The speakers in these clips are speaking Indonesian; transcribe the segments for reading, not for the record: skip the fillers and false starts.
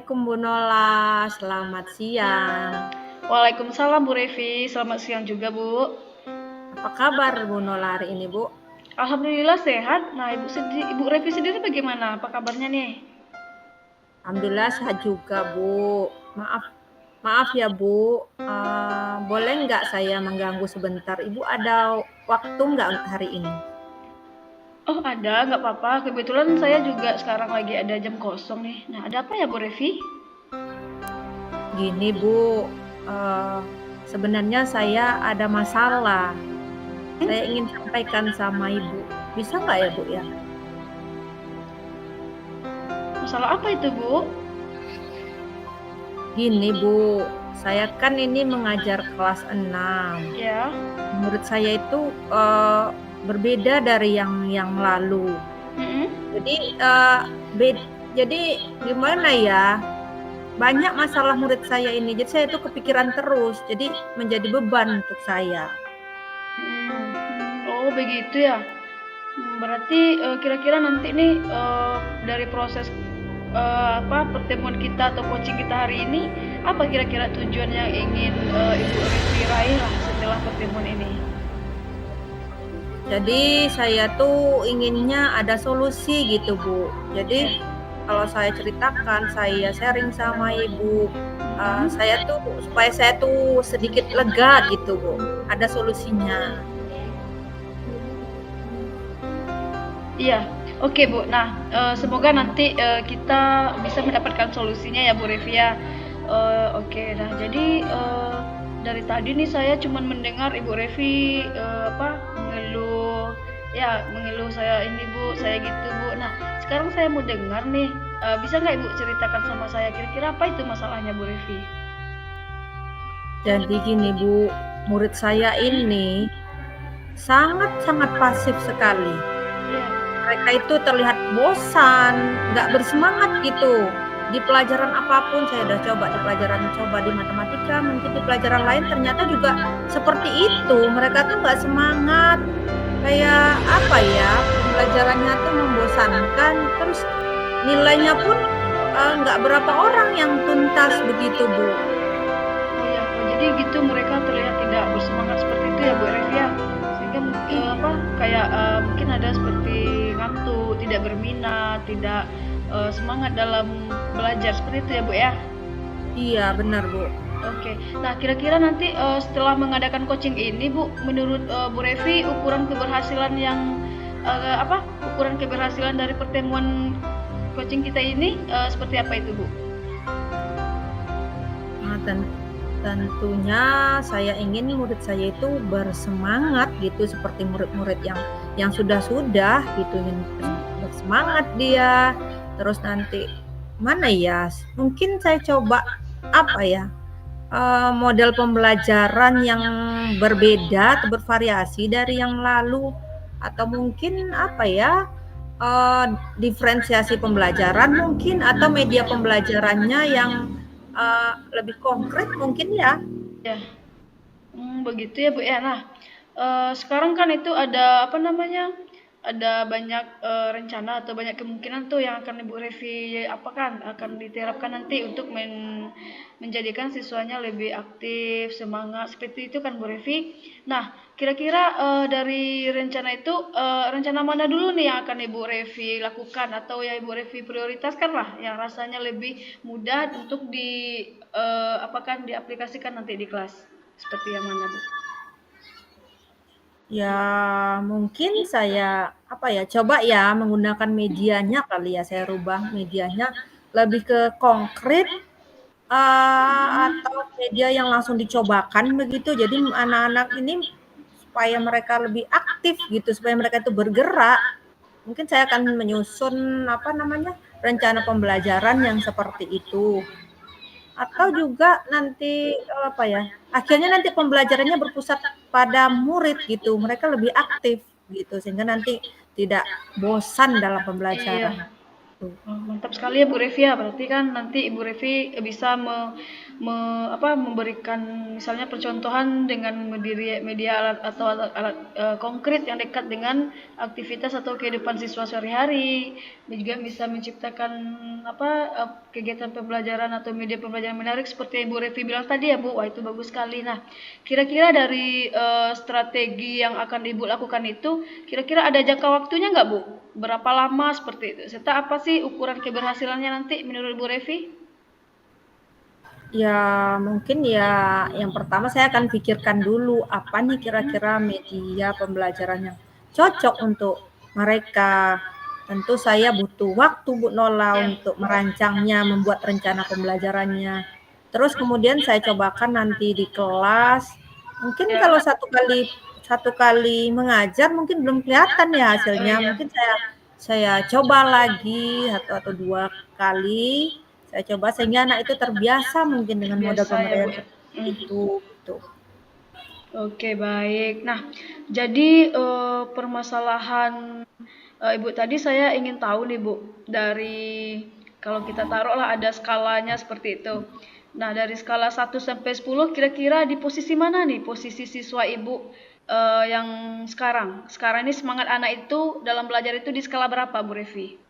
Assalamualaikum Bu Nola, selamat siang. Waalaikumsalam Bu Revi, selamat siang juga Bu. Apa kabar Bu Nola hari ini Bu? Alhamdulillah sehat. Nah Ibu Revi sendiri bagaimana? Apa kabarnya nih? Alhamdulillah sehat juga Bu. Maaf, maaf ya Bu. Boleh nggak saya mengganggu sebentar? Ibu ada waktu nggak hari ini? Oh ada, nggak apa-apa. Kebetulan saya juga sekarang lagi ada jam kosong nih. Nah ada apa ya Bu Revi? Gini Bu, eh, sebenarnya saya ada masalah. Saya ingin sampaikan sama Ibu. Bisa nggak ya Bu ya? Masalah apa itu Bu? Gini Bu, saya kan ini mengajar kelas 6. Ya. Menurut saya itu berbeda dari yang lalu. Mm-mm. Jadi jadi gimana ya? Banyak masalah murid saya ini. Jadi saya itu kepikiran terus. Jadi menjadi beban untuk saya. Oh begitu ya. Berarti kira-kira nanti nih dari proses pertemuan kita atau coaching kita hari ini, apa kira-kira tujuan yang ingin Ibu Revi raih lah setelah pertemuan ini? Jadi saya tuh inginnya ada solusi gitu Bu. Jadi kalau saya ceritakan, saya sharing sama Ibu, saya tuh supaya saya tuh sedikit lega gitu Bu. Ada solusinya. Iya, oke Bu. Nah, semoga nanti kita bisa mendapatkan solusinya ya Bu Revi ya. Oke, nah jadi dari tadi nih saya cuma mendengar Ibu Revi mengeluh, ya mengeluh saya ini Bu, saya gitu Bu. Nah, sekarang saya mau dengar nih, bisa nggak Ibu ceritakan sama saya kira-kira apa itu masalahnya Bu Revi? Jadi gini Bu, murid saya ini sangat-sangat pasif sekali. Iya. Mereka itu terlihat bosan, nggak bersemangat gitu. Di pelajaran apapun, saya udah coba di matematika, mungkin di pelajaran lain ternyata juga seperti itu. Mereka tuh nggak semangat, kayak apa ya, pembelajarannya tuh membosankan, terus nilainya pun nggak berapa orang yang tuntas begitu Bu. Oh ya, jadi gitu mereka terlihat tidak bersemangat seperti itu ya Bu Revi ya. Sehingga kayak mungkin ada seperti ngantuk, tidak berminat, tidak semangat dalam belajar seperti itu ya Bu ya. Iya benar Bu. Oke. Nah, kira-kira nanti setelah mengadakan coaching ini Bu, menurut Bu Revi ukuran keberhasilan yang ukuran keberhasilan dari pertemuan coaching kita ini seperti apa itu Bu? Nah, tentunya saya ingin murid saya itu bersemangat gitu seperti murid-murid yang sudah gitu, bersemangat dia. Terus nanti mana ya? Mungkin saya coba apa ya? Model pembelajaran yang berbeda atau bervariasi dari yang lalu, atau mungkin apa ya? Diferensiasi pembelajaran mungkin, atau media pembelajarannya yang lebih konkret mungkin ya. Ya. Begitu ya Bu ya. Nah, sekarang kan itu ada ada banyak rencana atau banyak kemungkinan tuh yang akan Ibu Revi akan diterapkan nanti untuk menjadikan siswanya lebih aktif, semangat seperti itu kan Bu Revi. Nah, kira-kira dari rencana itu rencana mana dulu nih yang akan Ibu Revi lakukan atau yang Ibu Revi prioritaskan lah yang rasanya lebih mudah untuk diaplikasikan nanti di kelas. Seperti yang mana, Bu? Ya mungkin saya apa ya, coba ya menggunakan medianya kali ya, saya rubah medianya lebih ke konkret, atau media yang langsung dicobakan begitu. Jadi anak-anak ini supaya mereka lebih aktif gitu, supaya mereka itu bergerak. Mungkin saya akan menyusun rencana pembelajaran yang seperti itu. Atau juga nanti apa ya, akhirnya nanti pembelajarannya berpusat pada murid gitu, mereka lebih aktif gitu, sehingga nanti tidak bosan dalam Iya. pembelajaran. Tuh. Mantap sekali ya Bu Revi ya. Berarti kan nanti Ibu Revi bisa memberikan misalnya percontohan dengan media alat atau alat konkret yang dekat dengan aktivitas atau kehidupan siswa sehari-hari. Dan juga bisa menciptakan kegiatan pembelajaran atau media pembelajaran menarik seperti Ibu Revi bilang tadi ya Bu. Wah, itu bagus sekali. Nah, kira-kira dari strategi yang akan Ibu lakukan itu, kira-kira ada jangka waktunya nggak Bu? Berapa lama seperti itu? Serta apa sih ukuran keberhasilannya nanti menurut Bu Revi? Ya, mungkin ya yang pertama saya akan pikirkan dulu apa nih kira-kira media pembelajaran yang cocok untuk mereka. Tentu saya butuh waktu Bu Nola Ya. untuk merancangnya, membuat rencana pembelajarannya. Terus kemudian saya cobakan nanti di kelas. Mungkin Ya. kalau satu kali mengajar mungkin belum kelihatan ya Oh hasilnya. iya. Mungkin saya coba lagi satu atau dua kali. Saya coba sehingga anak itu terbiasa mungkin dengan model Terbiasa ya Bu pembelajaran ya. seperti itu, gitu. Oke, baik. Nah, jadi permasalahan Ibu tadi saya ingin tahu nih Bu, dari kalau kita taruhlah ada skalanya seperti itu. Nah, dari skala 1 sampai 10 kira-kira di posisi mana nih posisi siswa Ibu yang sekarang? Sekarang ini semangat anak itu dalam belajar itu di skala berapa Bu Revi?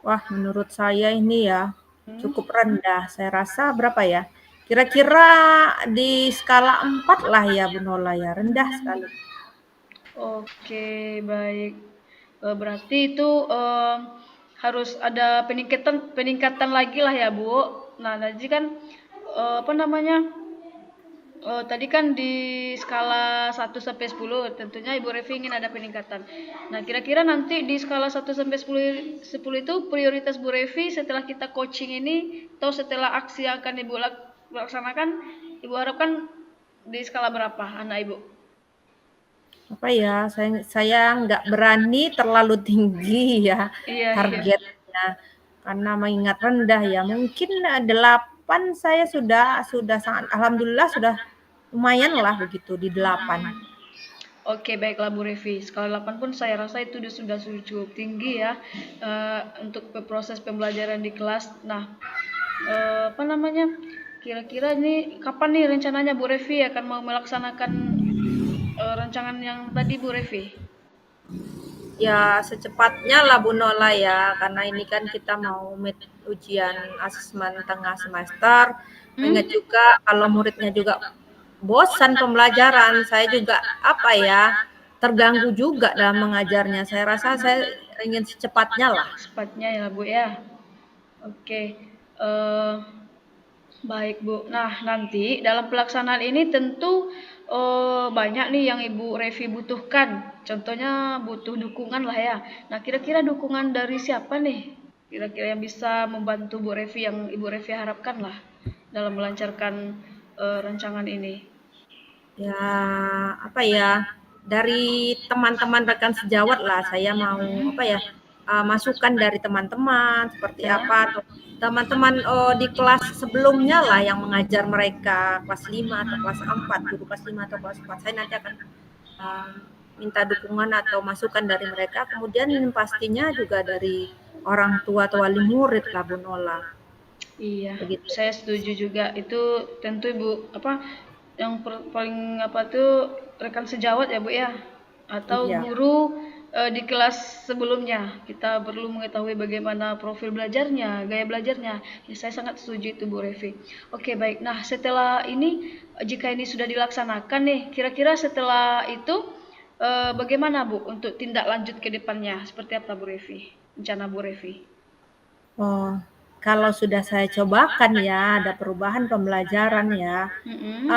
Wah, menurut saya ini ya Hmm? cukup rendah. Saya rasa berapa ya? Kira-kira di skala 4 lah ya Bu Nola ya, rendah sekali. Oke, baik. Berarti itu harus ada peningkatan peningkatan lagi lah ya, Bu. Nah, tadi kan apa namanya? Tadi kan di skala 1 sampai 10 tentunya Ibu Revi ingin ada peningkatan. Nah, kira-kira nanti di skala 1 sampai 10 itu prioritas Bu Revi setelah kita coaching ini atau setelah aksi yang akan Ibu laksanakan, Ibu harapkan di skala berapa anak Ibu? Apa ya, saya nggak berani terlalu tinggi ya Iya, iya. targetnya, karena mengingat rendah ya. Mungkin 8 saya sudah sangat alhamdulillah sudah lumayan lah begitu di 8. Oke, baiklah Bu Revi. Skala 8 pun saya rasa itu sudah cukup tinggi ya untuk proses pembelajaran di kelas. Nah, apa namanya? Kira-kira ini kapan nih rencananya Bu Revi akan mau melaksanakan rancangan yang tadi Bu Revi? Ya secepatnya lah Bu Nola ya, karena ini kan kita mau ujian asesmen tengah semester. Hmm? Mengingat juga kalau muridnya juga bosan pembelajaran, saya juga apa ya, terganggu juga dalam mengajarnya. Saya rasa saya ingin secepatnya lah. Cepatnya ya Bu ya. Oke. eh Baik Bu. Nah, nanti dalam pelaksanaan ini tentu banyak nih yang Ibu Revi butuhkan. Contohnya butuh dukungan lah ya. Nah, kira-kira dukungan dari siapa nih? Kira-kira yang bisa membantu Bu Revi yang Ibu Revi harapkan lah dalam melancarkan rancangan ini. Ya apa ya, dari teman-teman rekan sejawat lah saya mau apa ya, masukan dari teman-teman seperti Ya. apa atau teman-teman, di kelas sebelumnya lah yang mengajar mereka kelas 5 atau kelas 4, guru kelas 5 atau kelas 4. Saya nanti akan, eee, minta dukungan atau masukan dari mereka, kemudian pastinya juga dari orang tua atau wali murid lah Bu Nola, Iya, begitu. saya setuju juga. Itu tentu Ibu apa yang paling apa tuh rekan sejawat ya Bu ya, atau Iya. guru di kelas sebelumnya. Kita perlu mengetahui bagaimana profil belajarnya, gaya belajarnya. Ya, saya sangat setuju itu Bu Revi. Oke, baik. Nah, setelah ini jika ini sudah dilaksanakan nih, kira-kira setelah itu bagaimana Bu untuk tindak lanjut ke depannya? Seperti apa Bu Revi? Rencana Bu Revi? Oh, kalau sudah saya cobakan ya, ada perubahan pembelajaran ya, Mm-mm.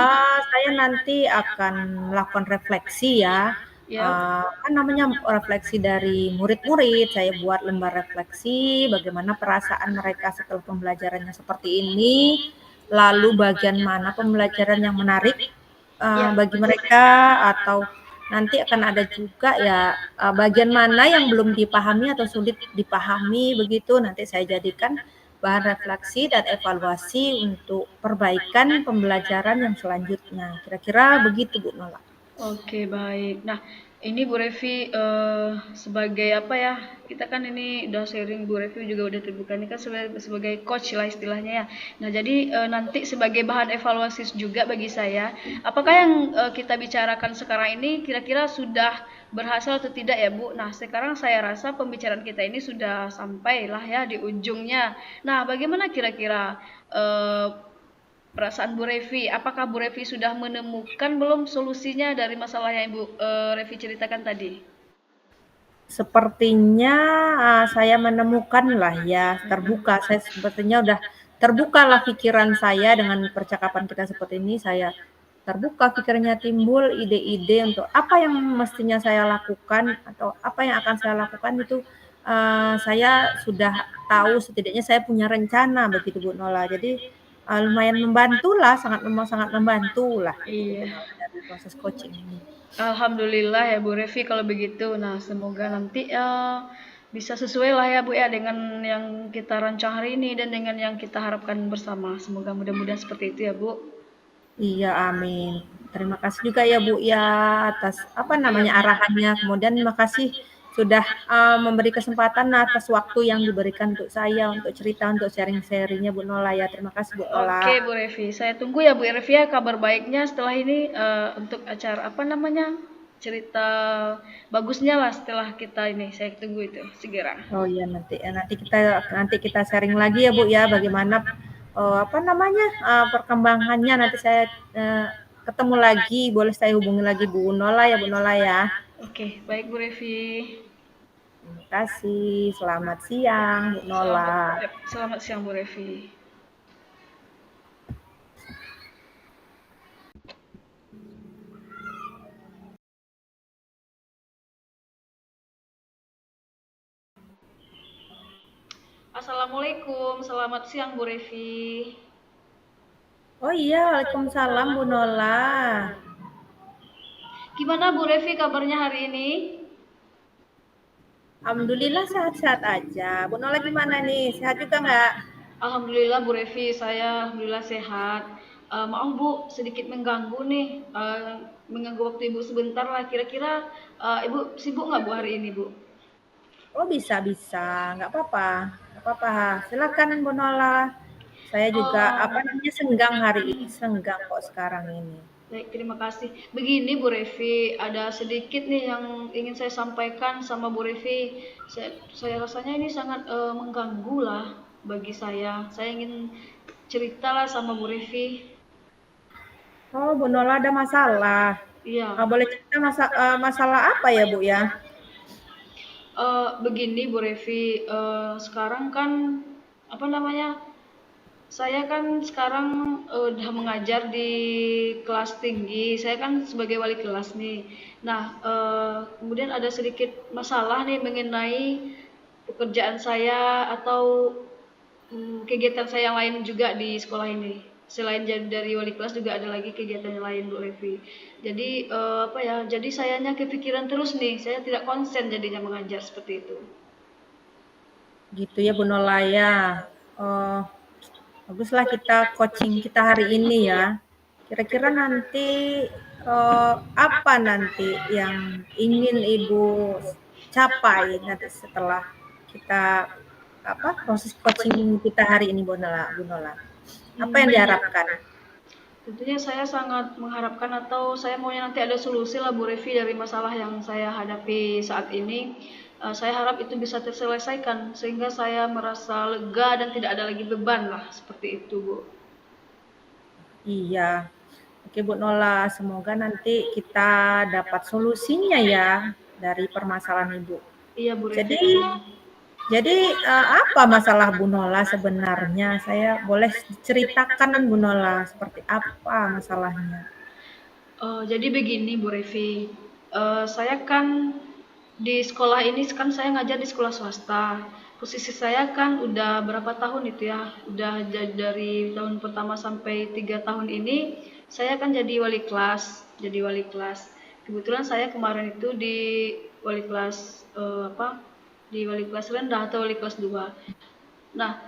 saya nanti akan melakukan refleksi ya, Ya. apa namanya, refleksi dari murid-murid, saya buat lembar refleksi bagaimana perasaan mereka setelah pembelajarannya seperti ini, lalu bagian mana pembelajaran yang menarik, Ya. bagi mereka atau nanti akan ada juga ya, bagian mana yang belum dipahami atau sulit dipahami begitu, nanti saya jadikan bahan refleksi dan evaluasi untuk perbaikan pembelajaran yang selanjutnya. Kira-kira begitu Bu Nola. Oke, baik. Nah, ini Bu Revi sebagai apa ya? Kita kan ini udah sharing, Bu Revi juga udah terbuka ini kan sebagai coach lah istilahnya ya. Nah, jadi nanti sebagai bahan evaluasi juga bagi saya, apakah yang kita bicarakan sekarang ini kira-kira sudah berhasil atau tidak ya, Bu? Nah, sekarang saya rasa pembicaraan kita ini sudah sampai lah ya di ujungnya. Nah, bagaimana kira-kira eh, perasaan Bu Revi? Apakah Bu Revi sudah menemukan belum solusinya dari masalah yang Ibu Revi ceritakan tadi? Sepertinya, saya menemukanlah ya, terbuka, saya sepertinya udah terbukalah pikiran saya dengan percakapan kita seperti ini, saya terbuka pikirannya, timbul ide-ide untuk apa yang mestinya saya lakukan atau apa yang akan saya lakukan itu, saya sudah tahu, setidaknya saya punya rencana begitu Bu Nola. Jadi, lumayan membantulah, sangat membantulah begitu Bu Iya. Nola dari proses coaching ini. Alhamdulillah ya Bu Revi kalau begitu. Nah, semoga nanti bisa sesuai lah ya Bu ya dengan yang kita rancang hari ini dan dengan yang kita harapkan bersama. Semoga mudah-mudahan seperti itu ya Bu. Iya, amin. Terima kasih juga ya Bu ya atas apa Iya namanya Bu. arahannya. Kemudian makasih sudah memberi kesempatan atas waktu yang diberikan untuk saya untuk cerita, untuk sharing-sharingnya Bu Nola ya. Terima kasih Bu Nola. Oke Bu Revi, saya tunggu ya Bu Revi ya kabar baiknya setelah ini untuk acara apa namanya cerita bagusnya lah setelah kita ini. Saya tunggu itu segera. Oh iya nanti kita sharing lagi ya Bu ya bagaimana apa namanya perkembangannya nanti saya eh, ketemu lagi, boleh saya hubungi lagi Bu Nola ya Bu Nola ya. Oke, baik Bu Revi. Terima kasih. Selamat siang Bu Selamat, Nola. selamat siang Bu Revi. Assalamualaikum, selamat siang Bu Revi. Oh iya, Waalaikumsalam Bu Nola. Gimana Bu Revi kabarnya hari ini? Alhamdulillah sehat-sehat aja. Bu Nola gimana nih? Sehat juga nggak? Alhamdulillah Bu Revi, saya alhamdulillah sehat. Maaf Bu, sedikit mengganggu nih, mengganggu waktu Ibu sebentar lah. Kira-kira Ibu sibuk nggak Bu hari ini Bu? Oh bisa, nggak apa-apa, nggak apa-apa. Silakan Bu Nola. Saya juga apa Oh, namanya senggang hari ini, senggang kok sekarang ini. baik, terima kasih. Begini Bu Revi, ada sedikit nih yang ingin saya sampaikan sama Bu Revi. Saya rasanya ini sangat mengganggu lah bagi saya. Saya ingin cerita lah sama Bu Revi. Oh Bu Nola ada masalah. Iya. Boleh cerita masalah apa ya Bu ya? Begini Bu Revi, sekarang kan apa namanya? Saya kan sekarang udah mengajar di kelas tinggi. Saya kan sebagai wali kelas nih. Nah, kemudian ada sedikit masalah nih mengenai pekerjaan saya atau kegiatan saya yang lain juga di sekolah ini. Selain jadi dari wali kelas juga ada lagi kegiatan yang lain Bu Levi. Jadi apa ya? Jadi sayanya kepikiran terus nih. Saya tidak konsen jadinya mengajar seperti itu. Gitu ya Bu Nola ya. Oh, baguslah kita coaching kita hari ini ya. Kira-kira nanti apa nanti yang ingin Ibu capai nanti setelah kita apa proses coaching kita hari ini Bu Nola? Apa yang Hmm, diharapkan? tentunya saya sangat mengharapkan atau saya maunya nanti ada solusi lah Bu Revi dari masalah yang saya hadapi saat ini. Saya harap itu bisa terselesaikan sehingga saya merasa lega dan tidak ada lagi beban lah seperti itu Bu. Iya. Oke Bu Nola, semoga nanti kita dapat solusinya ya dari permasalahan Ibu. Iya Bu Revi. Jadi jadi apa masalah Bu Nola sebenarnya? Saya boleh ceritakan Bu Nola seperti apa masalahnya? Jadi begini Bu Revi, saya kan di sekolah ini kan saya ngajar di sekolah swasta. Posisi saya kan udah berapa tahun itu ya, udah dari tahun pertama sampai 3 tahun ini saya kan jadi wali kelas, jadi wali kelas. Kebetulan saya kemarin itu di wali kelas apa? Di wali kelas rendah atau wali kelas 2. Nah,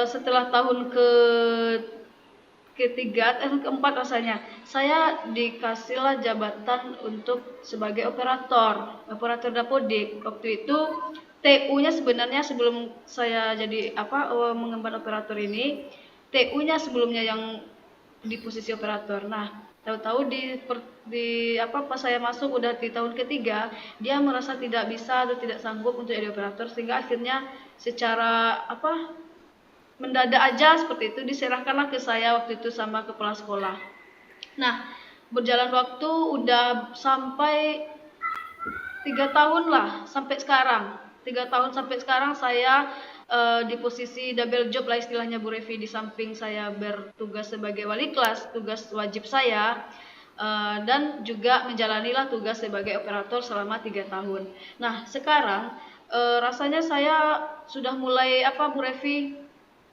setelah tahun keempat rasanya, saya dikasihlah jabatan untuk sebagai operator dapodik. Waktu itu TU-nya sebenarnya sebelum saya jadi mengemban operator ini, TU-nya sebelumnya yang di posisi operator. Nah, tahu-tahu pas saya masuk udah di tahun ketiga, dia merasa tidak bisa atau tidak sanggup untuk jadi operator, sehingga akhirnya secara mendadak aja seperti itu diserahkanlah ke saya waktu itu sama kepala sekolah. Nah, berjalan waktu udah sampai 3 tahun lah sampai sekarang. 3 tahun sampai sekarang saya di posisi double job lah istilahnya Bu Revi, di samping saya bertugas sebagai wali kelas, tugas wajib saya, dan juga menjalanilah tugas sebagai operator selama 3 tahun. Nah, sekarang rasanya saya sudah mulai Bu Revi,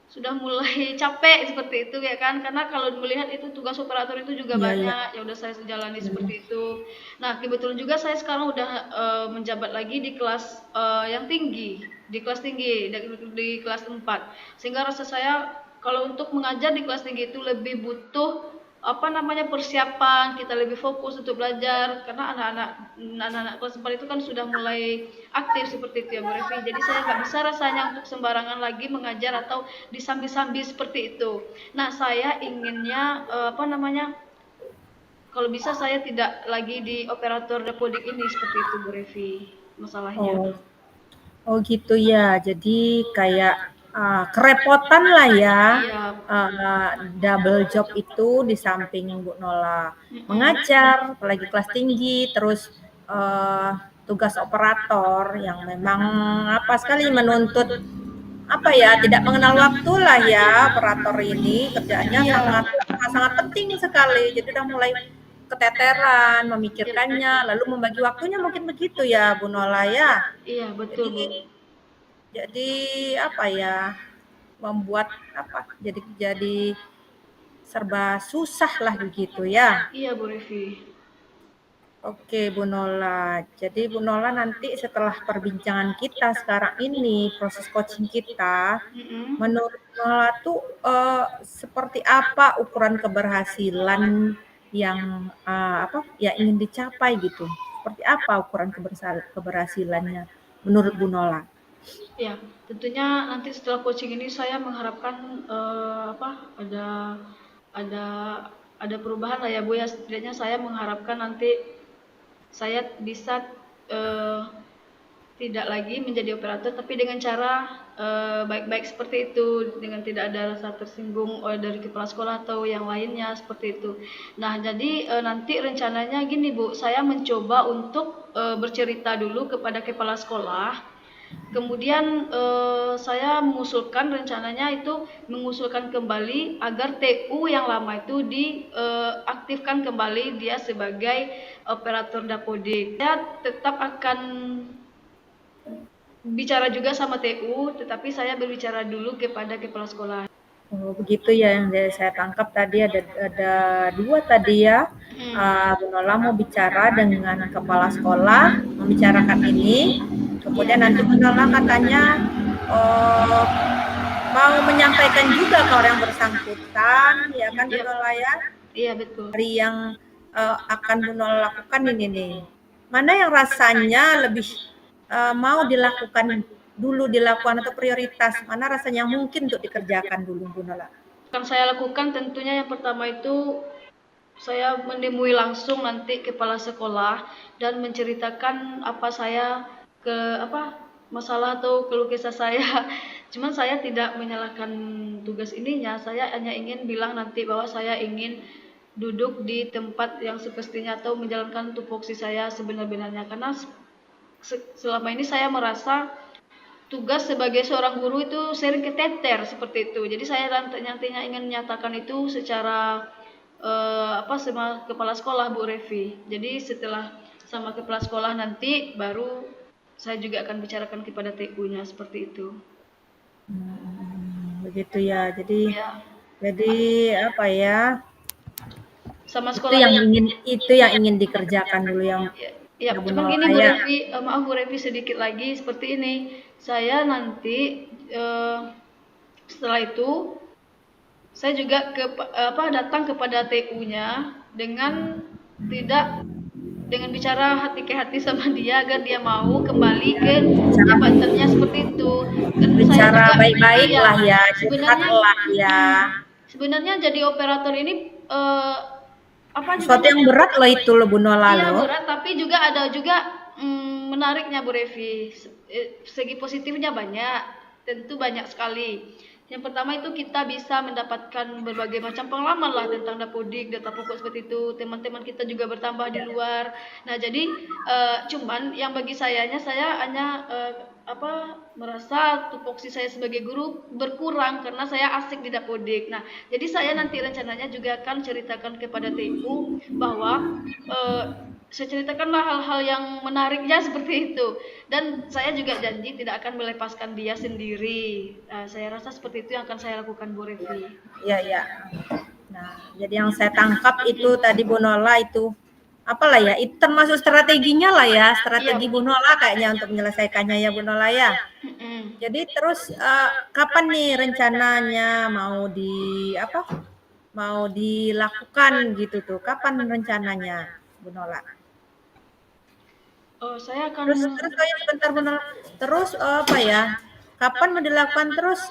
sudah mulai capek seperti itu ya kan, karena kalau melihat itu tugas operator itu juga Iya, iya. banyak, ya udah saya jalani Hmm. seperti itu. Nah, kebetulan juga saya sekarang udah menjabat lagi di kelas yang tinggi, di kelas 4, sehingga rasa saya kalau untuk mengajar di kelas tinggi itu lebih butuh persiapan, kita lebih fokus untuk belajar, karena anak-anak kelas 4 itu kan sudah mulai aktif seperti itu ya Bu Revi. Jadi saya nggak bisa rasanya untuk sembarangan lagi mengajar atau disambi-sambi seperti itu. Nah, saya inginnya kalau bisa saya tidak lagi di operator dapodik ini seperti itu Bu Revi, masalahnya. Oh, oh gitu ya. Jadi kayak kerepotan lah ya, Iya. double job itu di samping Bu Nola Mm-mm. mengajar, apalagi kelas tinggi, terus tugas operator yang memang apa sekali menuntut apa ya, tidak mengenal waktu lah ya operator ini, kerjaannya Iya. sangat sangat penting sekali. Jadi udah mulai keteteran memikirkannya, lalu membagi waktunya mungkin begitu ya Bu Nola ya. Iya, betul Jadi Bu. jadi apa ya, membuat apa, jadi serba susah lah begitu ya. Iya Bu Revi. Oke Bu Nola, jadi Bu Nola nanti setelah perbincangan kita sekarang ini, proses coaching kita, Mm-mm. menurut Nola tuh seperti apa ukuran keberhasilan yang yang ingin dicapai gitu? Seperti apa ukuran keberhasilannya menurut Bu Nola? Ya, tentunya nanti setelah coaching ini saya mengharapkan ada ada ada perubahan lah ya Bu ya. Setidaknya saya mengharapkan nanti saya bisa eh, tidak lagi menjadi operator, tapi dengan cara baik-baik seperti itu, dengan tidak ada rasa tersinggung dari kepala sekolah atau yang lainnya seperti itu. Nah, jadi nanti rencananya gini Bu, saya mencoba untuk bercerita dulu kepada kepala sekolah. Kemudian saya mengusulkan, rencananya itu mengusulkan kembali agar TU yang lama itu diaktifkan kembali dia sebagai operator dapodik. Saya tetap akan bicara juga sama TU, tetapi saya berbicara dulu kepada kepala sekolah. Oh, begitu ya yang saya tangkap tadi ada dua tadi ya. Bu Nola mau bicara dengan kepala sekolah, membicarakan ini. Kemudian nanti Bu Nola katanya oh, mau menyampaikan juga ke orang yang bersangkutan, ya kan Bu Nola ya, Iya betul. dari yang akan Bu Nola lakukan ini nih. Mana yang rasanya lebih mau dilakukan atau prioritas, mana rasanya mungkin untuk dikerjakan dulu Bu Nola? Akan saya lakukan tentunya yang pertama itu saya menemui langsung nanti kepala sekolah dan menceritakan masalah atau keluh kesah saya. Cuman saya tidak menyalahkan tugas ininya, saya hanya ingin bilang nanti bahwa saya ingin duduk di tempat yang semestinya atau menjalankan tupoksi saya sebenar-benarnya, karena selama ini saya merasa tugas sebagai seorang guru itu sering keteter seperti itu. Jadi saya nantinya ingin menyatakan itu secara sama kepala sekolah Bu Revi. Jadi setelah sama kepala sekolah nanti baru saya juga akan bicarakan kepada TU-nya seperti itu. Begitu ya. Ya, Jadi apa ya? sama Itu sekolah yang ingin dikerjakan dulu yang ya, Bu cuman Nola gini Bu ya. Revi, maaf Bu Revi sedikit lagi seperti ini. Saya nanti setelah itu saya juga datang kepada TU-nya dengan tidak dengan bicara hati ke hati sama dia agar dia mau kembali ke Bicara, jabatannya seperti itu. Kan saya bicara juga baik-baik iya, lah ya, curhat sebenarnya lah ya. sebenarnya jadi operator ini apa juga Sesuatu yang berat loh itu loh Bu Nola iya loh. berat tapi juga ada juga menariknya Bu Revi. Segi positifnya banyak, tentu banyak sekali. Yang pertama itu kita bisa mendapatkan berbagai macam pengalaman lah tentang dapodik, data pokok seperti itu. Teman-teman kita juga bertambah di luar. Nah, jadi cuman yang bagi saya hanya merasa tupoksi saya sebagai guru berkurang karena saya asik di dapodik. Nah, jadi saya nanti rencananya juga akan ceritakan kepada TU bahwa saya ceritakanlah hal-hal yang menariknya seperti itu dan saya juga janji tidak akan melepaskan dia sendiri. Saya rasa seperti itu yang akan saya lakukan Bu Revi. Iya, iya. Nah, jadi yang saya tangkap itu tadi Bu Nola itu apalah ya, itu termasuk strateginya lah ya, Iya. strategi Bu Nola kayaknya untuk menyelesaikannya ya Bu Nola ya. Jadi terus kapan nih rencananya mau mau dilakukan gitu tuh? Kapan rencananya Bu Nola? Saya akan Terus terus oh ya sebentar Bu Nola. Terus apa ya? Kapan mau dilakukan terus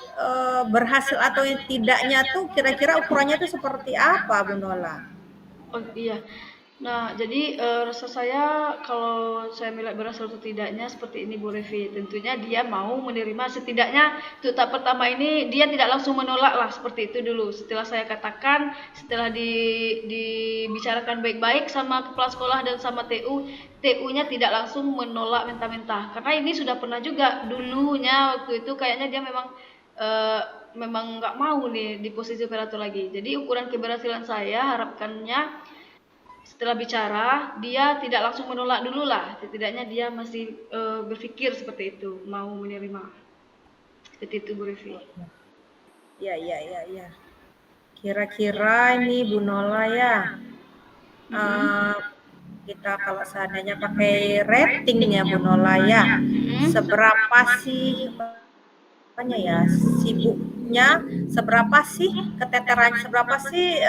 berhasil atau tidaknya tuh kira-kira ukurannya tuh seperti apa Bu Nola? Oh iya. Nah, jadi rasa saya kalau saya melihat berhasil atau tidaknya seperti ini Bu Revi. Tentunya dia mau menerima setidaknya untuk tahap pertama ini dia tidak langsung menolak lah seperti itu dulu. Setelah saya katakan, setelah dibicarakan baik-baik sama kepala sekolah dan sama TU, TU-nya tidak langsung menolak mentah-mentah. Karena ini sudah pernah juga dulunya waktu itu kayaknya dia eh, memang nggak mau nih di posisi operator lagi. Jadi ukuran keberhasilan saya harapkannya setelah bicara, dia tidak langsung menolak dulu lah. Setidaknya dia masih berpikir seperti itu, mau menerima. Seperti itu Bu Revi. Ya, ya, ya, ya. Kira-kira ini Bu Nola ya, Mm-mm. kita kalau seandainya pakai rating ya Bu Nola ya, Mm-mm. seberapa sih apanya ya sibuknya, seberapa sih keteteran, seberapa sih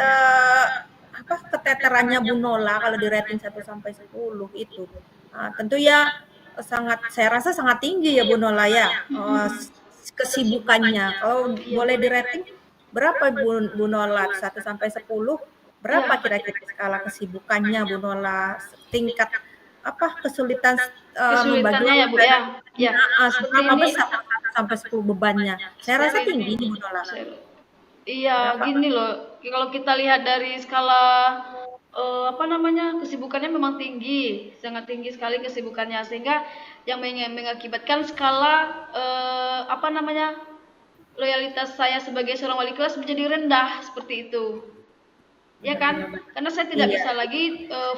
keteterannya Bu Nola kalau di rating 1 sampai 10 itu. Tentu ya sangat saya rasa sangat tinggi ya Bu Nola ya kesibukannya. Kalau Iya. boleh di rating berapa Bu Nola 1 sampai 10 Iya. berapa kira-kira skala kesibukannya Bu Nola tingkat kesulitan membagi Kesulitannya ya waktu Bu dan ya. Ya, seperti seberapa ini. besar 1 sampai 10 bebannya? Saya rasa Seperti tinggi Bu Nola. iya, Berapa? gini loh. Kalau kita lihat dari skala kesibukannya memang tinggi, sangat tinggi sekali kesibukannya sehingga yang mengakibatkan skala loyalitas saya sebagai seorang wali kelas menjadi rendah seperti itu. Ya kan? Benar-benar. Karena saya tidak Iya, bisa lagi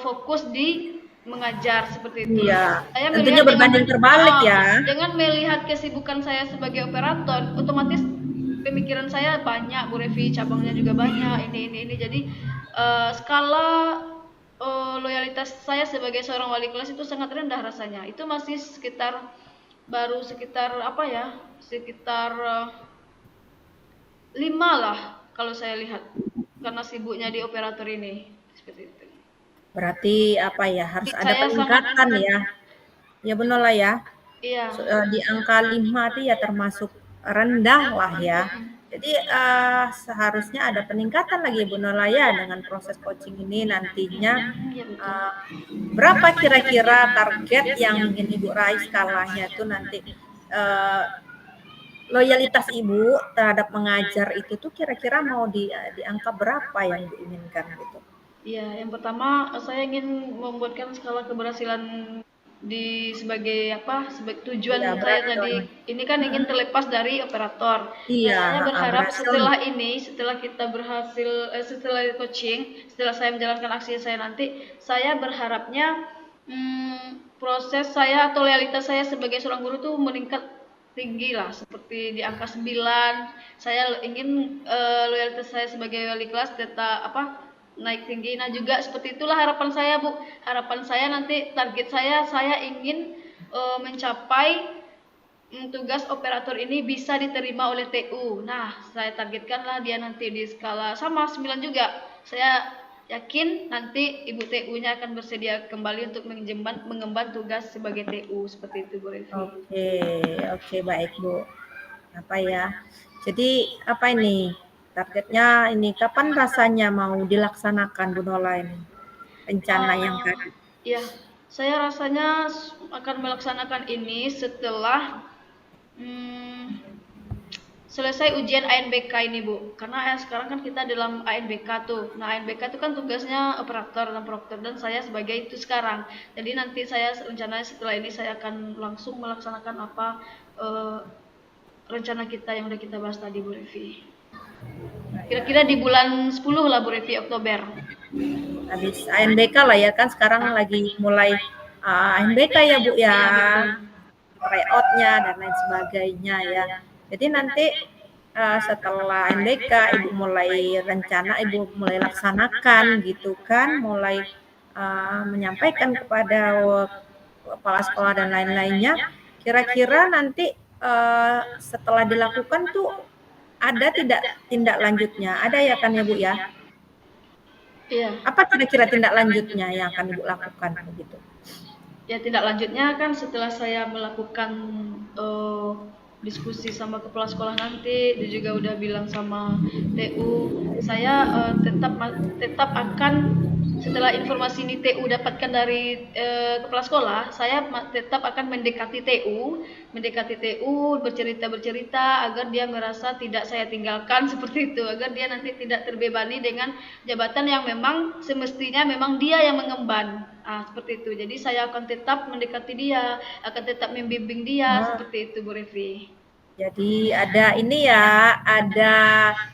fokus di mengajar seperti itu. iya. Saya Tentunya melihat berbanding terbalik ya. dengan melihat kesibukan saya sebagai operator, otomatis pemikiran saya banyak, Bu Revi, cabangnya juga banyak, ini. Jadi skala loyalitas saya sebagai seorang wali kelas itu sangat rendah rasanya. Itu masih sekitar apa ya? Sekitar 5 lah kalau saya lihat. Karena sibuknya di operator ini. Seperti itu. Berarti apa ya, harus ada Saya sangat peningkatan ya. Ya benar lah ya. iya. Di angka 5 itu ya termasuk rendah lah ya. Jadi seharusnya ada peningkatan lagi Bu Nola ya dengan proses coaching ini nantinya. Iya betul. eh, Berapa kira-kira target yang ingin Ibu raih skalanya itu nanti eh, loyalitas Ibu terhadap mengajar itu tuh kira-kira mau di angka berapa yang diinginkan gitu? Iya, yang pertama saya ingin membuatkan skala keberhasilan sebagai sebagai Iya, tujuan saya Brandon. tadi ini kan ingin terlepas dari operator. Nah, Iya, saya berharap berhasil. setelah kita berhasil setelah coaching, setelah saya menjalankan aksi saya nanti, saya berharapnya proses saya atau loyalitas saya sebagai seorang guru tuh meningkat tinggi lah seperti di angka 9. Saya ingin loyalitas saya sebagai wali kelas tetap naik tinggi. Nah, juga seperti itulah harapan saya, Bu. Harapan saya nanti target saya ingin mencapai tugas operator ini bisa diterima oleh TU. Nah, saya targetkanlah dia nanti di skala sama 9 juga. Saya yakin nanti Ibu TU-nya akan bersedia kembali untuk mengemban tugas sebagai TU seperti itu, Bu Revi. Oke, oke baik Bu. Apa ya? Jadi apa ini? Targetnya ini kapan rasanya mau dilaksanakan Bu Nola ini? Rencana yang tadi. Ya, saya rasanya akan melaksanakan ini setelah selesai ujian ANBK ini Bu, karena sekarang kan kita dalam ANBK tuh. Nah, ANBK itu kan tugasnya operator dan proktor, dan saya sebagai itu sekarang. Jadi nanti saya rencananya setelah ini saya akan langsung melaksanakan apa rencana kita yang udah kita bahas tadi, Bu Revi. Kira-kira di bulan 10 lah, Bu Revi, Oktober. Habis ANBK lah ya, kan sekarang lagi mulai ANBK ya Bu ya, tryout-nya dan lain sebagainya ya. Jadi nanti setelah ANBK Ibu mulai rencana, Ibu mulai laksanakan gitu kan, mulai menyampaikan kepada kepala sekolah dan lain-lainnya. Kira-kira nanti setelah dilakukan tuh ada tidak tindak lanjutnya? Ada ya kan ya Bu ya? Iya. Apa kira-kira tindak lanjutnya yang akan Ibu lakukan begitu? Ya, tindak lanjutnya kan setelah saya melakukan diskusi sama kepala sekolah nanti, dia juga udah bilang sama TU, saya tetap akan setelah informasi ini TU dapatkan dari kepala sekolah, saya tetap akan mendekati TU, bercerita agar dia merasa tidak saya tinggalkan seperti itu, agar dia nanti tidak terbebani dengan jabatan yang memang semestinya memang dia yang mengemban. Seperti itu. Jadi saya akan tetap mendekati dia, akan tetap membimbing dia, seperti itu Bu Revi. Jadi ada ini ya, ada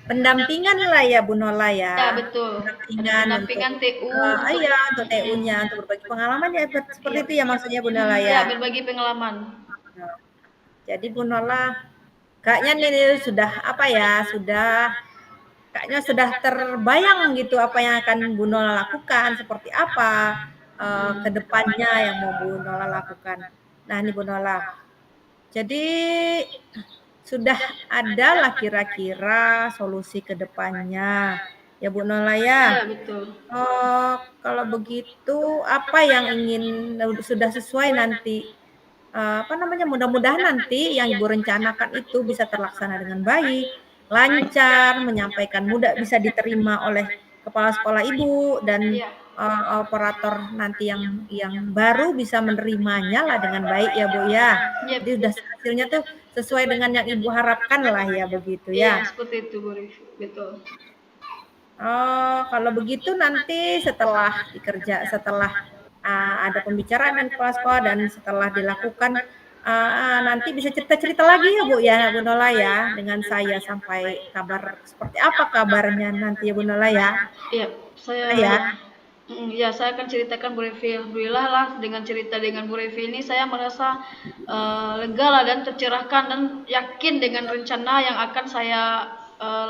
pendampingan lah ya Bu Nola ya. Ya betul. Pendampingan TU. Iya, untuk TU-nya untuk berbagi pengalaman ya, seperti itu ya maksudnya Bu Nola ya. Ya, berbagi pengalaman. Jadi Bu Nola kayaknya ini sudah apa ya, kayaknya sudah terbayang gitu apa yang akan Bu Nola lakukan, seperti apa ke depannya yang mau Bu Nola lakukan. Nah ini Bu Nola, jadi sudah ada lah kira-kira solusi ke depannya ya Bu Nola ya. Ya betul. Kalau begitu apa yang sudah sesuai nanti mudah-mudahan nanti yang Ibu rencanakan itu bisa terlaksana dengan baik, lancar, menyampaikan mudah, bisa diterima oleh kepala sekolah Ibu dan operator nanti yang baru bisa menerimanya lah dengan baik ya Bu ya. Jadi udah hasilnya tuh sesuai dengan yang Ibu harapkan lah ya begitu ya. Iya, seperti itu Bu Revi, betul. Kalau begitu nanti setelah ada pembicaraan dengan kepala sekolah dan setelah dilakukan nanti bisa cerita-cerita lagi ya Bu ya, Bu Nola ya, dengan saya sampai kabar seperti apa kabarnya nanti ya Bu Nola ya. Iya, saya akan ceritakan Bu Revi. Alhamdulillah lah dengan cerita dengan Bu Revi ini saya merasa lega lah dan tercerahkan dan yakin dengan rencana yang akan saya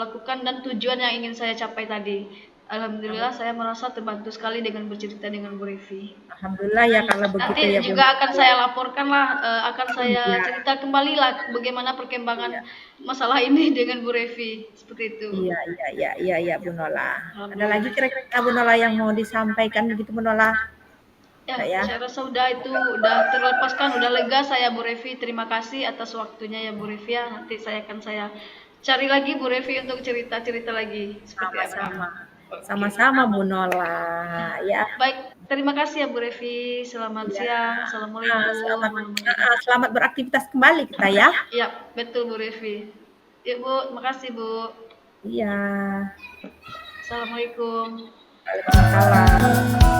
lakukan dan tujuan yang ingin saya capai tadi. Alhamdulillah saya merasa terbantu sekali dengan bercerita dengan Bu Revi. Alhamdulillah ya kalau begitu nanti ya Bu. juga akan saya laporkan lah, akan saya cerita kembali lah bagaimana perkembangan masalah ini dengan Bu Revi, seperti itu. Iya Bu Nola. Ada lagi kira-kira Bu Nola yang mau disampaikan begitu Bu Nola? Ya, saya rasa udah terlepaskan, udah lega saya Bu Revi. Terima kasih atas waktunya ya Bu Revi ya. Nanti saya akan cari lagi Bu Revi untuk cerita-cerita lagi seperti apa. Sama-sama Bu Nola ya. Baik, terima kasih ya Bu Revi. Selamat siang. Assalamualaikum. Selamat beraktivitas kembali kita ya. Iya, betul Bu Revi. Ya Bu, makasih Bu. Iya. Assalamualaikum. Waalaikumsalam.